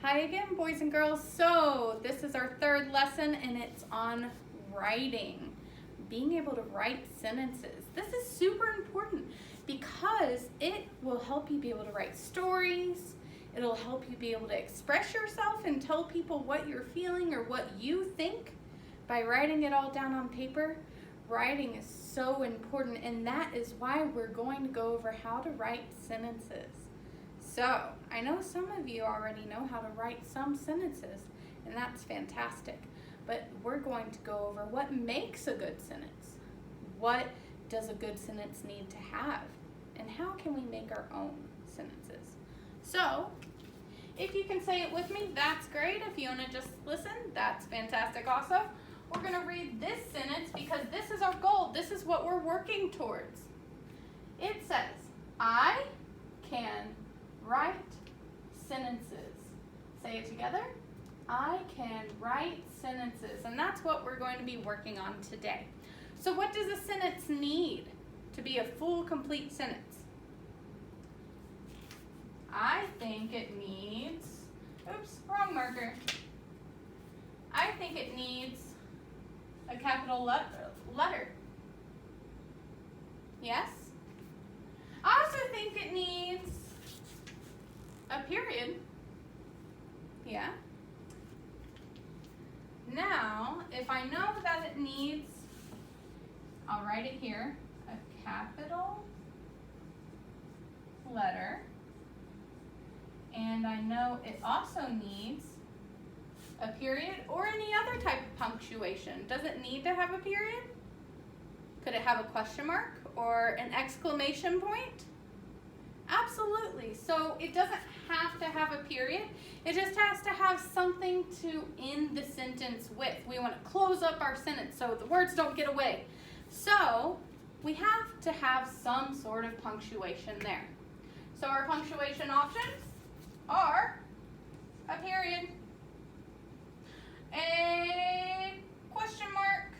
Hi again, boys and girls. So this is our third lesson and it's on writing. Being able to write sentences. This is super important because it will help you be able to write stories. It'll help you be able to express yourself and tell people what you're feeling or what you think by writing it all down on paper. Writing is so important, and that is why we're going to go over how to write sentences. So, I know some of you already know how to write some sentences, and that's fantastic. But we're going to go over what makes a good sentence. What does a good sentence need to have? And how can we make our own sentences? So, if you can say it with me, that's great. If you want to just listen, that's fantastic also. We're going to read this sentence because this is our goal. This is what we're working towards. It says, I can write sentences. Say it together. I can write sentences. And that's what we're going to be working on today. So what does a sentence need to be a full, complete sentence? I think it needs, oops, wrong marker. I think it needs a capital letter. Yes? I also think it needs a period. Yeah? Now, if I know that it needs, I'll write it here, a capital letter. And I know it also needs a period or any other type of punctuation. Does it need to have a period? Could it have a question mark or an exclamation point? Absolutely. So it doesn't have to have a period. It just has to have something to end the sentence with. We want to close up our sentence so the words don't get away. So we have to have some sort of punctuation there. So our punctuation options are a period, a question mark,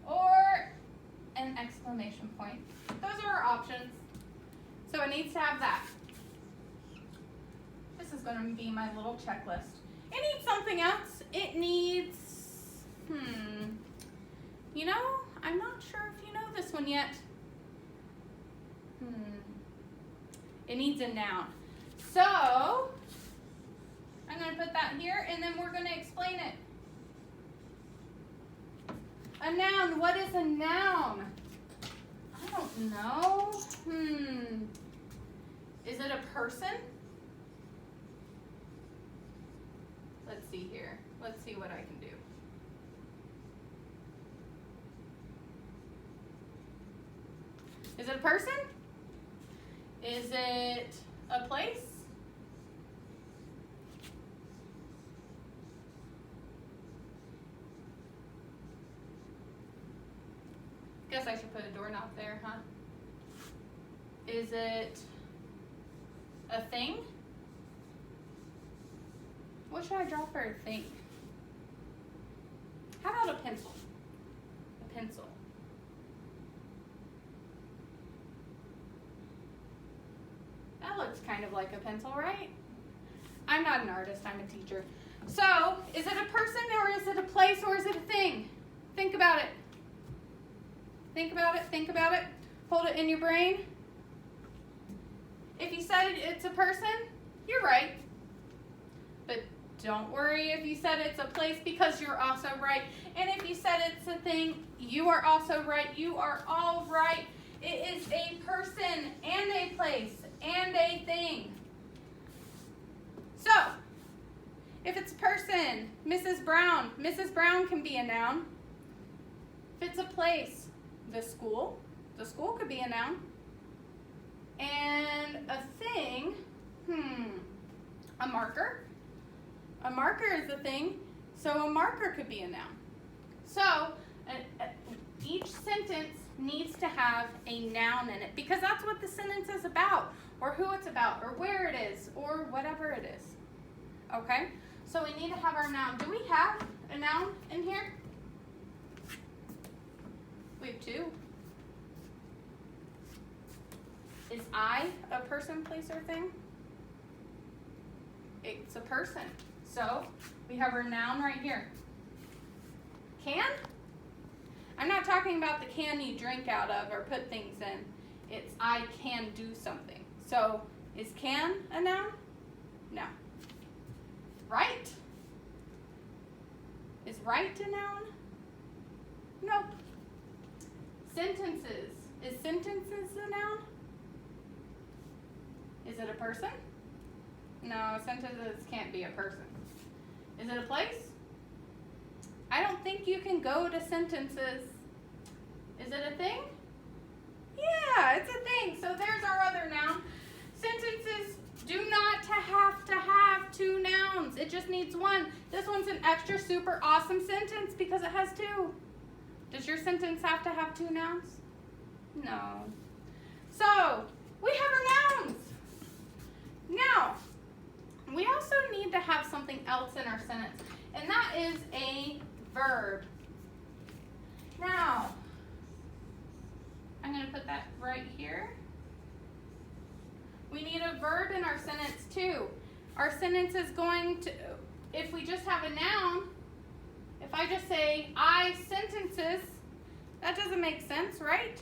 or an exclamation point. Those are our options. So it needs to have that. This is going to be my little checklist. It needs something else. It needs, you know, I'm not sure if you know this one yet. It needs a noun. So, I'm going to put that here, and then we're going to explain it. A noun. What is a noun? I don't know. Is it a person? Let's see here. Let's see what I can do. Is it a person? Is it a place? Guess I should put a doorknob there, huh? Is it a thing? What should I draw for a thing? How about a pencil? A pencil. That looks kind of like a pencil, right? I'm not an artist, I'm a teacher. So, is it a person or is it a place or is it a thing? Think about it. Think about it, think about it. Hold it in your brain. If you said it's a person, you're right. But don't worry if you said it's a place because you're also right. And if you said it's a thing, you are also right. You are all right. It is a person and a place and a thing. So, if it's a person, Mrs. Brown can be a noun. If it's a place, the school could be a noun. And a thing, a marker is a thing, so a marker could be a noun. So, each sentence needs to have a noun in it because that's what the sentence is about, or who it's about, or where it is, or whatever it is. Okay? So we need to have our noun. Do we have a noun in here? We have two. Is I a person, place, or thing? It's a person. So we have our noun right here. Can? I'm not talking about the can you drink out of or put things in. It's I can do something. So is can a noun? No. Right? Is right a noun? Nope. Sentences. Is sentences a noun? Is it a person? No, sentences can't be a person. Is it a place? I don't think you can go to sentences. Is it a thing? Yeah, it's a thing. So there's our other noun. Sentences do not have to have two nouns. It just needs one. This one's an extra super awesome sentence because it has two. Does your sentence have to have two nouns? No. So we have our nouns. Now, we also need to have something else in our sentence, and that is a verb. Now, I'm going to put that right here. We need a verb in our sentence too. Our sentence is going to, if we just have a noun, if I just say I sentences, that doesn't make sense, right?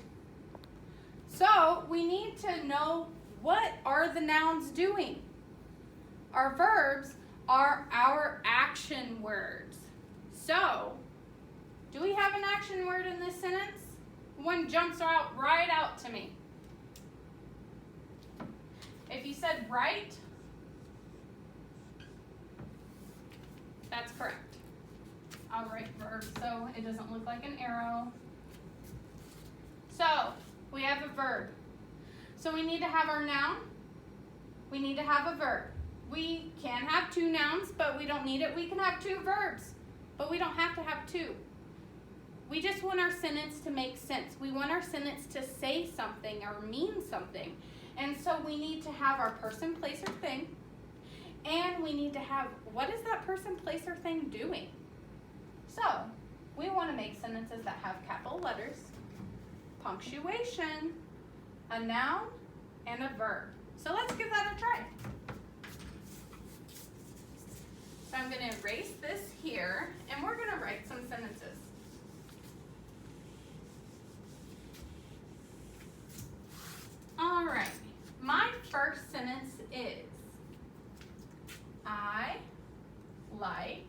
So we need to know what are the nouns doing. Our verbs are our action words. So, do we have an action word in this sentence? One jumps right out to me. If you said write, that's correct. I'll write verb so it doesn't look like an arrow. So, we have a verb. So we need to have our noun. We need to have a verb. We can have two nouns, but we don't need it. We can have two verbs, but we don't have to have two. We just want our sentence to make sense. We want our sentence to say something or mean something. And so we need to have our person, place, or thing. And we need to have, what is that person, place, or thing doing? So we want to make sentences that have capital letters, punctuation, a noun, and a verb. So let's give that a try. So I'm going to erase this here, and we're going to write some sentences. All right. My first sentence is, I like,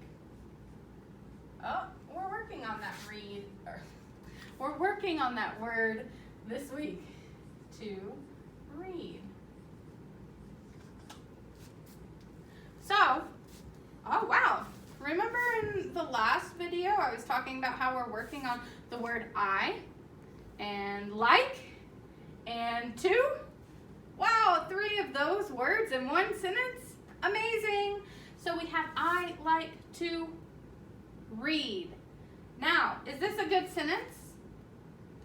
we're working on that we're working on that word this week, to read. So, oh wow, remember in the last video I was talking about how we're working on the word I, and like, and to? Wow, 3 of those words in one sentence? Amazing! So we have I like to read. Now, is this a good sentence?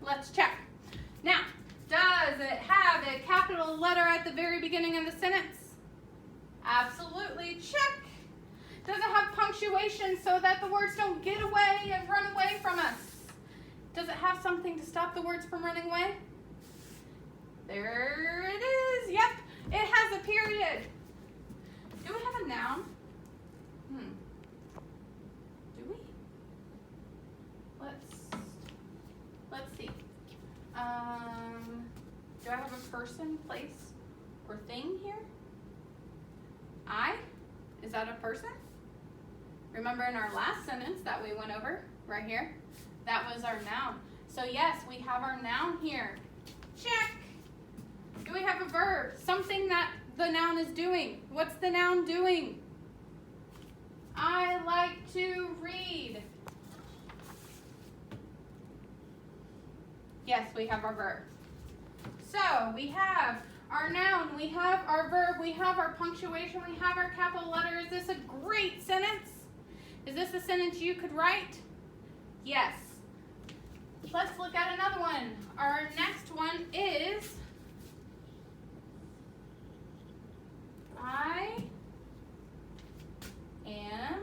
Let's check. Now, does it have a capital letter at the very beginning of the sentence? Absolutely, check. Does it have punctuation so that the words don't get away and run away from us? Does it have something to stop the words from running away? There it is. Yep, it has a period. Do we have a noun? Do we? Let's see. Do I have a person, place, or thing here? I? Is that a person? Remember in our last sentence that we went over right here? That was our noun. So yes, we have our noun here. Check. Do we have a verb? Something that the noun is doing. What's the noun doing? I like to read. Yes, we have our verb. So we have our noun, we have our verb, we have our punctuation, we have our capital letter. Is this a great sentence? Is this a sentence you could write? Yes. Let's look at another one. Our next one is I am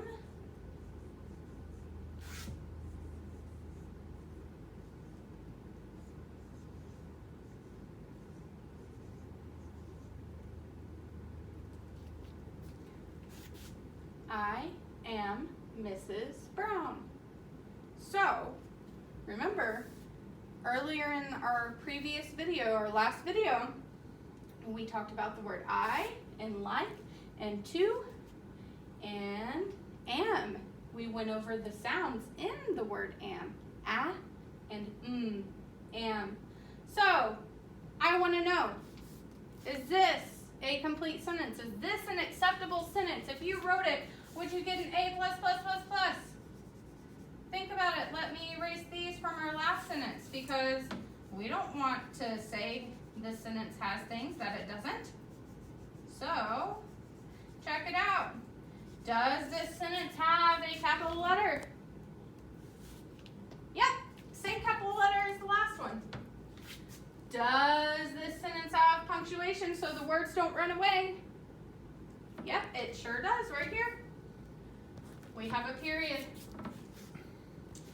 I am Mrs. Brown. So, remember, earlier in our previous video, or last video, we talked about the word I and like and to and am. We went over the sounds in the word am. A and am. So, I want to know, is this a complete sentence? Is this an acceptable sentence? If you wrote it, would you get an A++++? Think about it. Let me erase these from our last sentence because we don't want to say this sentence has things that it doesn't. So, check it out. Does this sentence have a capital letter? Yep, same capital letter as the last one. Does this sentence have punctuation so the words don't run away? Yep, it sure does right here. We have a period.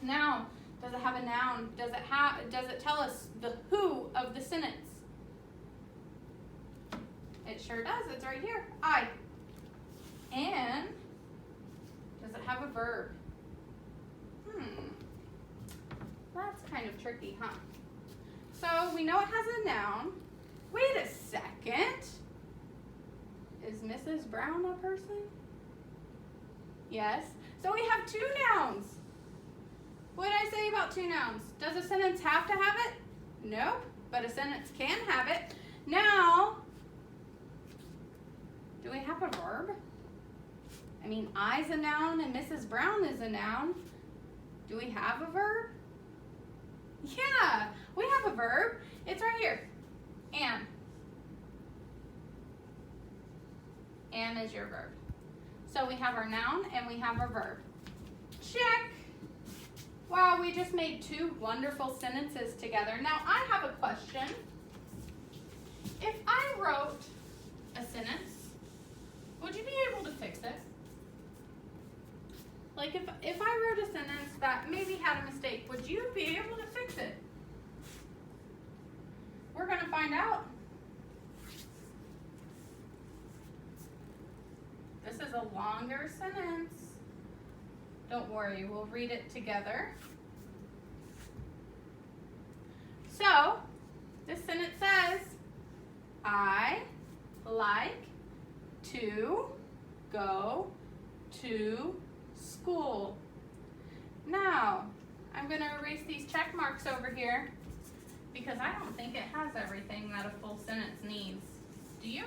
Now, does it have a noun? Does it tell us the who of the sentence? It sure does. It's right here. I. And does it have a verb? That's kind of tricky, huh? So we know it has a noun. Wait a second. Is Mrs. Brown a person? Yes. So we have two nouns. What did I say about two nouns? Does a sentence have to have it? Nope, but a sentence can have it. Now, do we have a verb? I mean, I's a noun and Mrs. Brown is a noun. Do we have a verb? Yeah, we have a verb. It's right here. Am. Am is your verb. So we have our noun and we have our verb. Check. Wow, we just made two wonderful sentences together. Now I have a question. If I wrote a sentence, would you be able to fix it? Like if I wrote a sentence that maybe had a mistake, would you be able to fix it? We're going to find out. This is a longer sentence. Don't worry, we'll read it together. So, this sentence says, I like to go to school. Now, I'm going to erase these check marks over here because I don't think it has everything that a full sentence needs. Do you?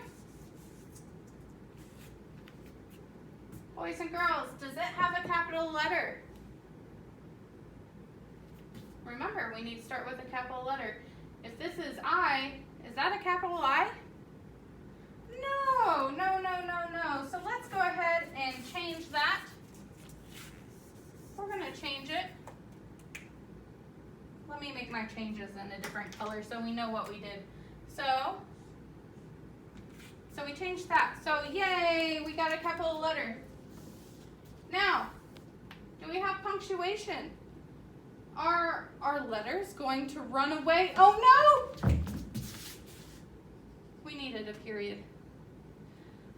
Boys and girls, does it have a capital letter? Remember, we need to start with a capital letter. If this is I, is that a capital I? No, no, no, no, no. So let's go ahead and change that. We're going to change it. Let me make my changes in a different color so we know what we did. So we changed that. So yay, we got a capital letter. Now, do we have punctuation? Are our letters going to run away? Oh no! We needed a period.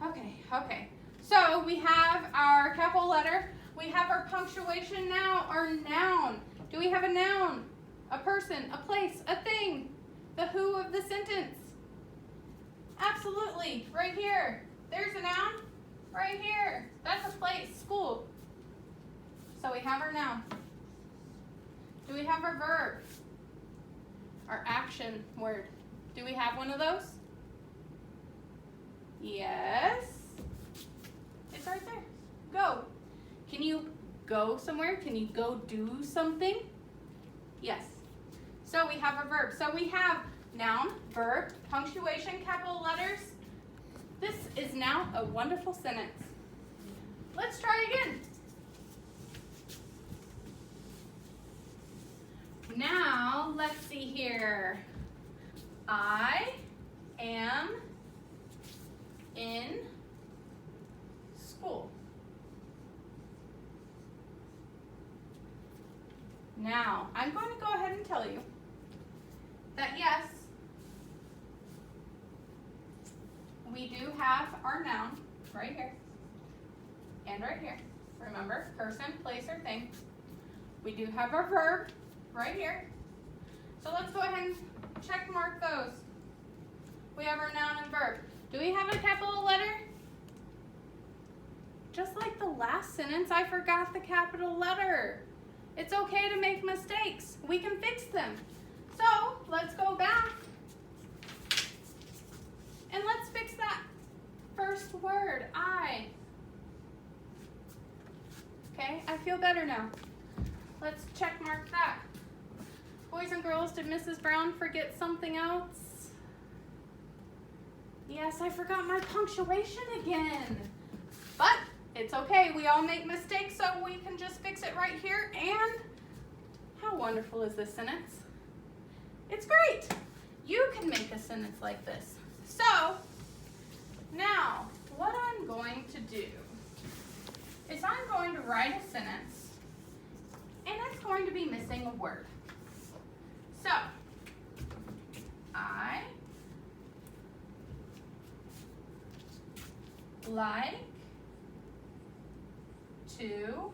Okay. So we have our capital letter. We have our punctuation now, our noun. Do we have a noun? A person, a place, a thing. The who of the sentence. Absolutely, right here. There's a noun, right here. That's a place, school. So we have our noun. Do we have our verb? Our action word. Do we have one of those? Yes. It's right there. Go. Can you go somewhere? Can you go do something? Yes. So we have a verb. So we have noun, verb, punctuation, capital letters. This is now a wonderful sentence. Let's try again. Now, let's see here. I am in school. Now, I'm going to go ahead and tell you that yes, we do have our noun right here. and right here. Remember, person, place, or thing. We do have our verb right here. So let's go ahead and check mark those. We have our noun and verb. Do we have a capital letter? Just like the last sentence, I forgot the capital letter. It's okay to make mistakes. We can fix them. So let's go back and let's fix that first word, I. Okay, I feel better now. Let's check mark that. Boys and girls, did Mrs. Brown forget something else? Yes, I forgot my punctuation again. But it's okay, we all make mistakes, so we can just fix it right here. And how wonderful is this sentence? It's great. You can make a sentence like this. So now what I'm going to do is I'm going to write a sentence, and it's going to be missing a word. So I like to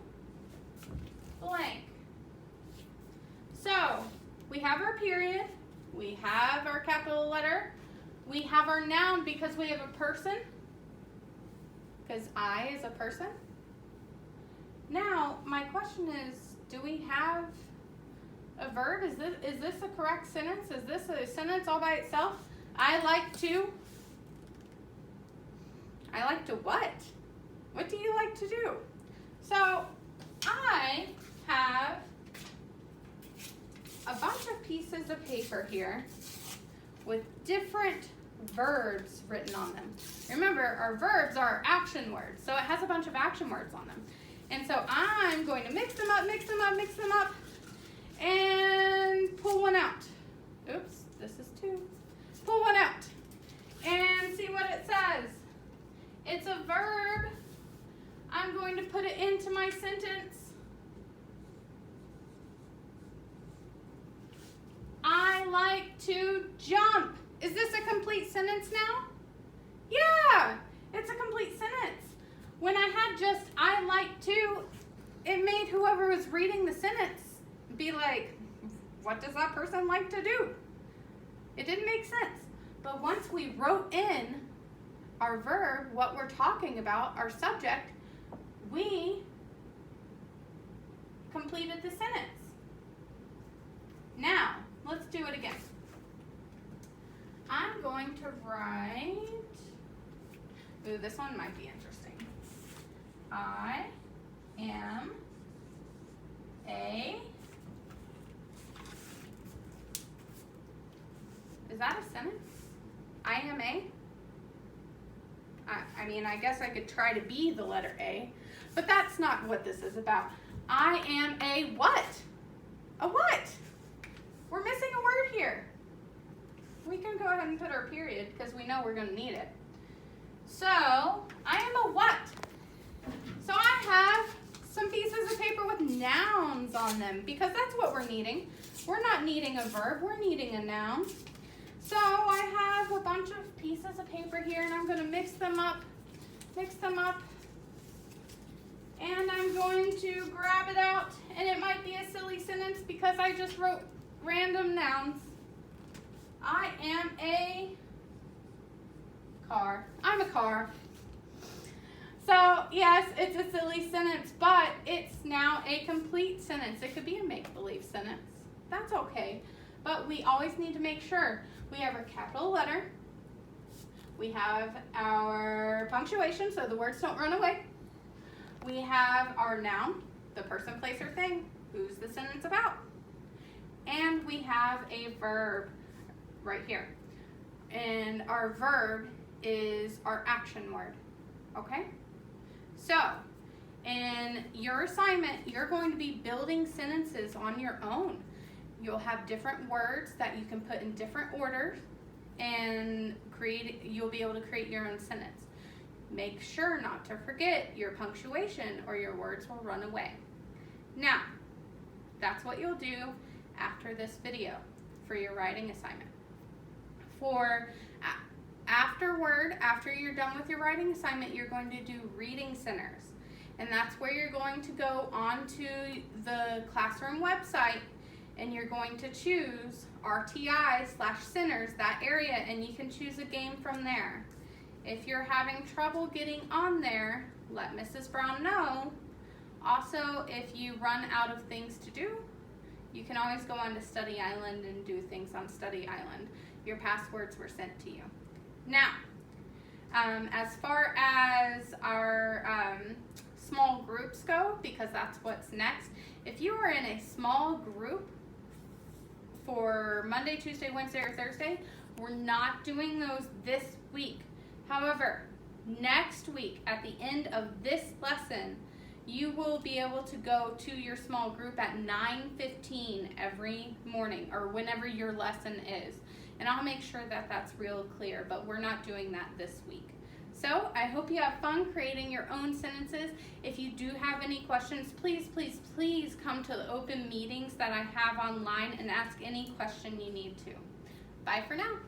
blank. So we have our period, we have our capital letter, we have our noun because we have a person, because I is a person. Now my question is, do we have a verb? Is this a correct sentence? Is this a sentence all by itself? I like to what? What do you like to do? So I have a bunch of pieces of paper here with different verbs written on them. Remember, our verbs are action words, so it has a bunch of action words on them. And so I'm going to mix them up, and pull one out. Oops, this is two. Pull one out and see what it says. It's a verb. I'm going to put it into my sentence. I like to jump. Is this a complete sentence now? Yeah, it's a complete sentence. When I had just I like to, it made whoever was reading the sentence be like, what does that person like to do? It didn't make sense. But once we wrote in our verb, what we're talking about, our subject, we completed the sentence. Now, let's do it again. I'm going to write, ooh, this one might be interesting. I am a, is that a sentence? I am a? I mean, I guess I could try to be the letter A, but that's not what this is about. I am a what? A what? We're missing a word here. We can go ahead and put our period because we know we're going to need it. So, I am a what? So I have some pieces of paper with nouns on them because that's what we're needing. We're not needing a verb, we're needing a noun. So I have a bunch of pieces of paper here and I'm going to mix them up, and I'm going to grab it out, and it might be a silly sentence because I just wrote random nouns. I am a car. I'm a car. So yes, it's a silly sentence, but it's now a complete sentence. It could be a make-believe sentence. That's okay. But we always need to make sure we have our capital letter. We have our punctuation so the words don't run away. We have our noun, the person, place, or thing. Who's the sentence about? And we have a verb right here. And our verb is our action word. Okay? So, in your assignment, you're going to be building sentences on your own. You'll have different words that you can put in different orders and you'll be able to create your own sentence. Make sure not to forget your punctuation or your words will run away. Now, that's what you'll do after this video for your writing assignment. After you're done with your writing assignment, you're going to do reading centers. And that's where you're going to go onto the classroom website and you're going to choose RTI/Centers, that area, and you can choose a game from there. If you're having trouble getting on there, let Mrs. Brown know. Also, if you run out of things to do, you can always go on to Study Island and do things on Study Island. Your passwords were sent to you. Now, as far as our small groups go, because that's what's next, if you are in a small group for Monday, Tuesday, Wednesday, or Thursday, we're not doing those this week. However, next week, at the end of this lesson, you will be able to go to your small group at 9:15 every morning, or whenever your lesson is. And I'll make sure that that's real clear, but we're not doing that this week. So I hope you have fun creating your own sentences. If you do have any questions, please, please, please come to the open meetings that I have online and ask any question you need to. Bye for now.